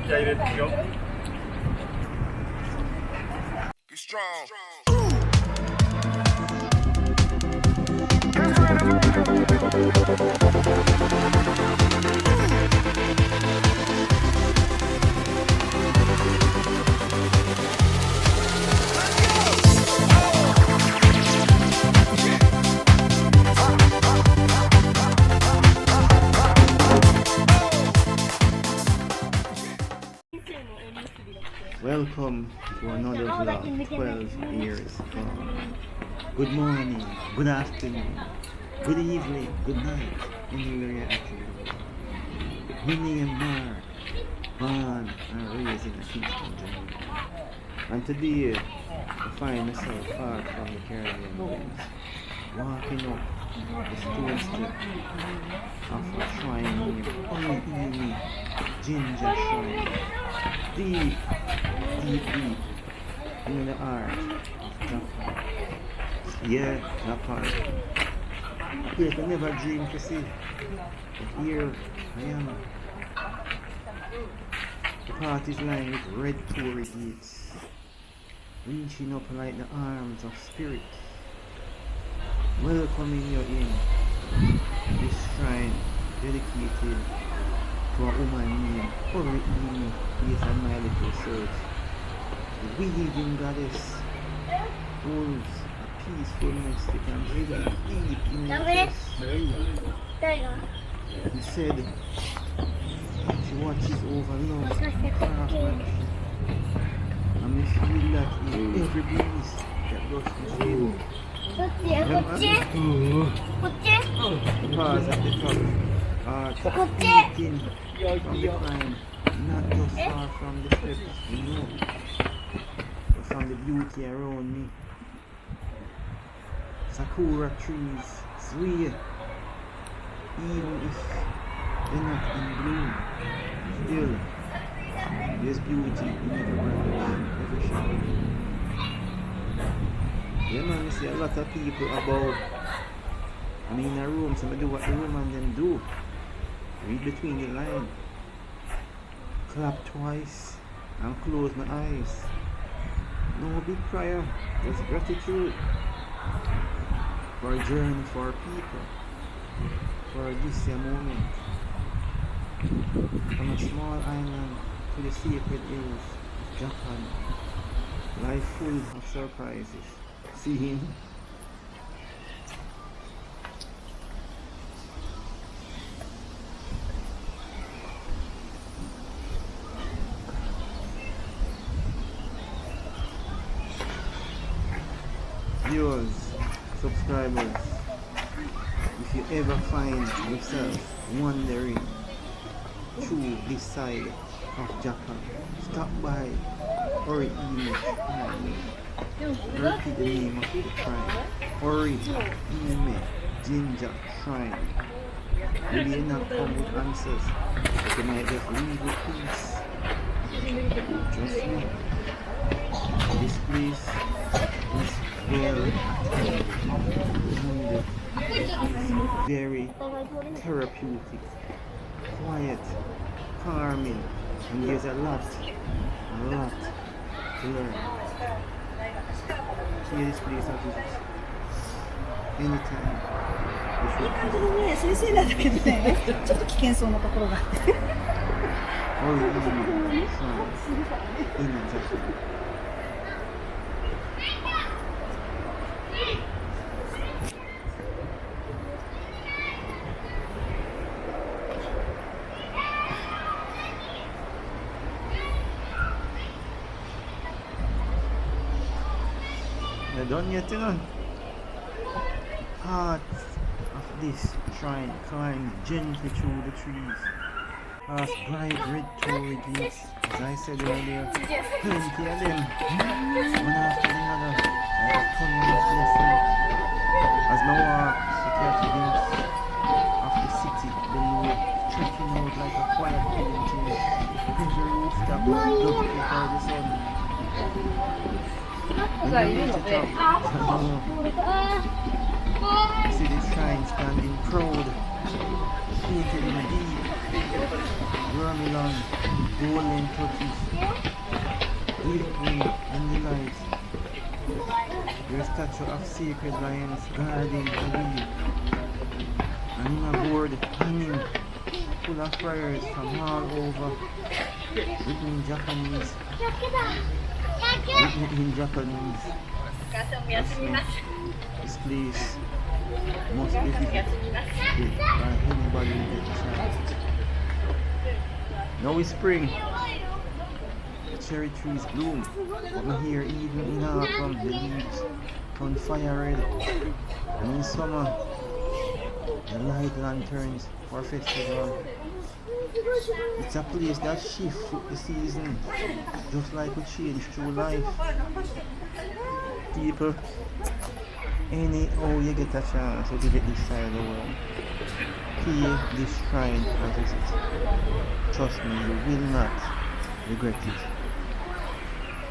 Be strong. Welcome to another vlog, 12 years gone. Good morning, good afternoon, good evening, good night, anywhere you're at in the world. My name Mark, born and raised in Kingston, Jamaica. And today, I find myself far from the Caribbean winds, walking up the stone step of a shrine named Ginger Shrine. Deep in the heart of Japan. Yeah, Japan. A place I never dreamed to see. But here I am. The path is lined with red torii gates, reaching up like the arms of spirit, welcoming you in. This shrine dedicated to a woman named Torii based on my little search. The weaving goddess holds a peaceful mystic and really deep in her chest. He said she watches over love and craftsmanship. And me feel that in every breeze that brushes me. The paws at the top are eating from the pine, not just far from the steps, but from the beauty around me. Sakura trees sway, even if they're not in bloom. Still, there's beauty in every branch, every shower. Yeah man, you see a lot of people about, in a room, so I do what the room and them do. Read between the lines, clap twice, and close my eyes. No big prayer, just gratitude for a journey for our people, for this moment. From a small island to the sacred hills of Japan, life full of surprises. See him? Viewers, subscribers, if you ever find yourself wandering through this side of Japan, stop by Ori repeat the name of the shrine. Ori Ginger Shrine. Maybe you're not come with answers, but you might just leave with peace. Trust me, this place is very and very therapeutic, quiet, calming, and there's a lot to learn. See this place I visit anytime. 先生なんだけどね、ちょっと危険そうなところがあって。They're done yet, you know? Heart of this shrine climbed gently through the trees, past bright red torii gates. As I said earlier, plenty of them, one after the other, like a tunnel of blessing. As I walk, I catch a glimpse of the city below, stretching out like a quiet painting. Every rooftop looking for the sun. When you reach the top, see the shrine standing proud, painted in deep vermilion golden touches, glittering in the light. Your statue of sacred lions guarding the weed. And in a board hanging full of fires from all over, written in Japanese. This place must be visited by anybody who gets a chance. Now it's spring. The cherry trees bloom, but we hear even in autumn the leaves turn fire red. And in summer, the light lanterns for festival. It's a place that shifts with the season, just like we change through life. People, anyhow you get a chance to visit this side of the world, pay this shrine a visit. Trust me, you will not regret it.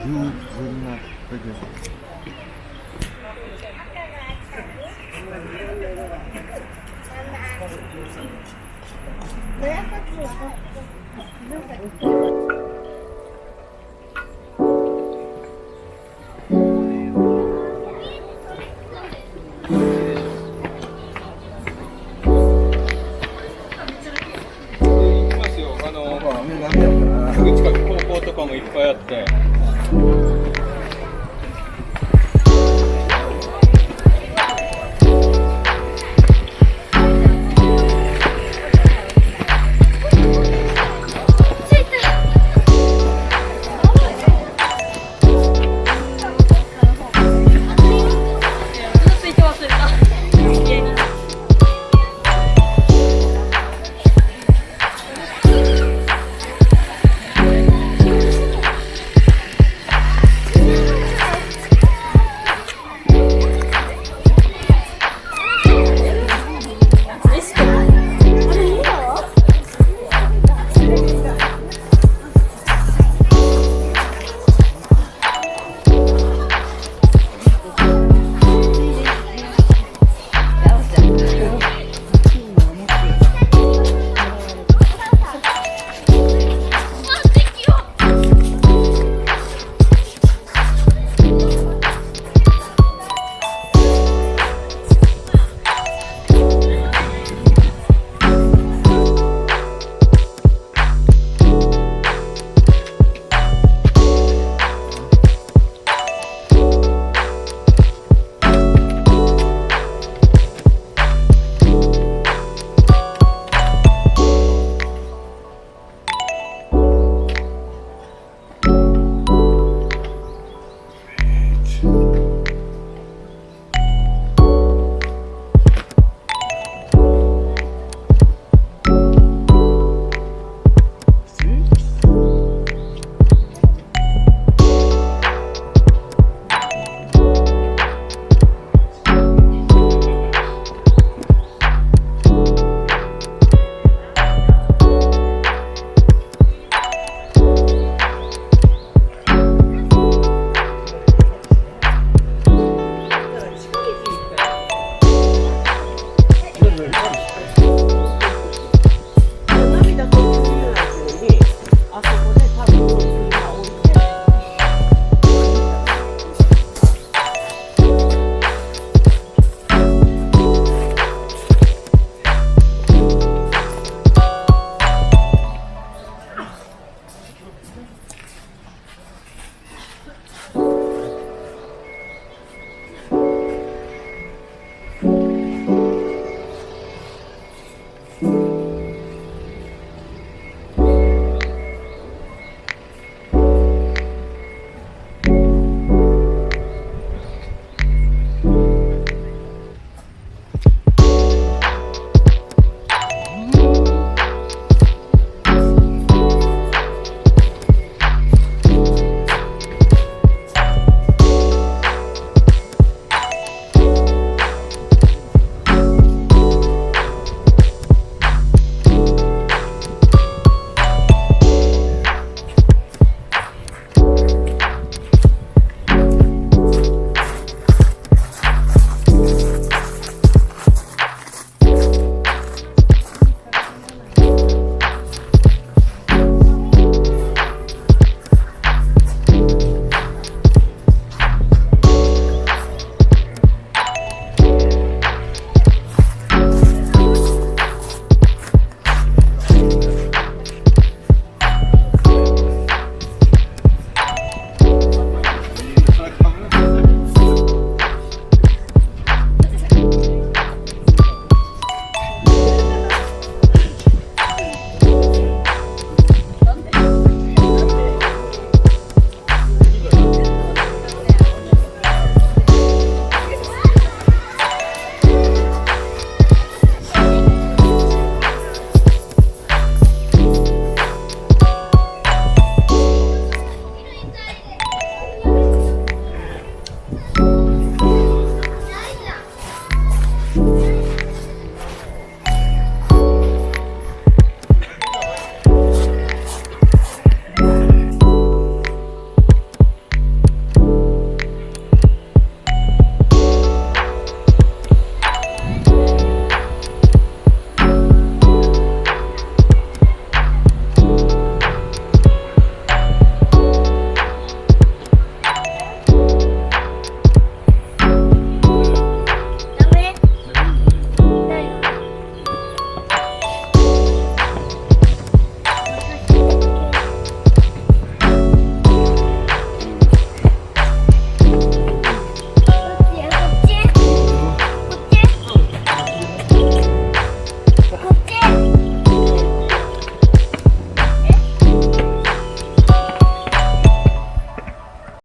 You will not regret it.